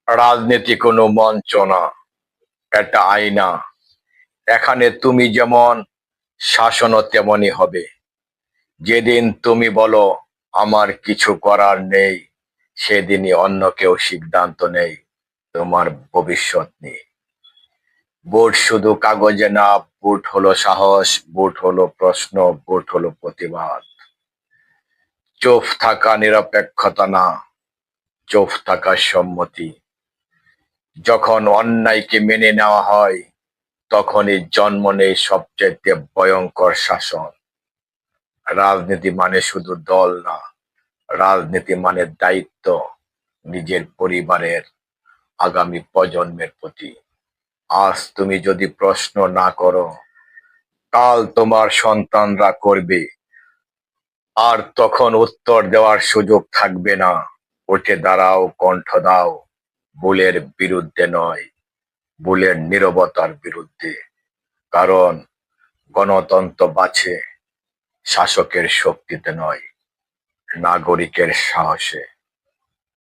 রাজনীতি কোনো মঞ্চ না, এটা আয়না। এখানে তুমি যেমন শাসনও তেমনই হবে। যেদিন তুমি বলো আমার কিছু করার নেই, সেদিনই অন্য কেউ সিদ্ধান্ত নেই তোমার ভবিষ্যৎ নিয়ে। ভোট শুধু কাগজে না, ভোট হলো সাহস, ভোট হলো প্রশ্ন, ভোট হলো প্রতিবাদ। চুপ থাকা নিরপেক্ষতা না, চুপ থাকা সম্মতি। যখন অন্যায়কে মেনে নেওয়া হয়, তখনই জন্ম নেয় সবচেয়ে ভয়ঙ্কর শাসন। রাজনীতি মানে শুধু দল না, রাজনীতি মানে দায়িত্ব নিজের পরিবারের, আগামী প্রজন্মের প্রতি। আজ তুমি যদি প্রশ্ন না করো, কাল তোমার সন্তানরা করবে, আর তখন উত্তর দেওয়ার সুযোগ থাকবে না। উঠে দাঁড়াও, কণ্ঠ দাও, ভুলের বিরুদ্ধে নয়, ভুলের নীরবতার বিরুদ্ধে। কারণ গণতন্ত্র বাঁচে শাসকের শক্তিতে নয়, নাগরিকের সাহসে।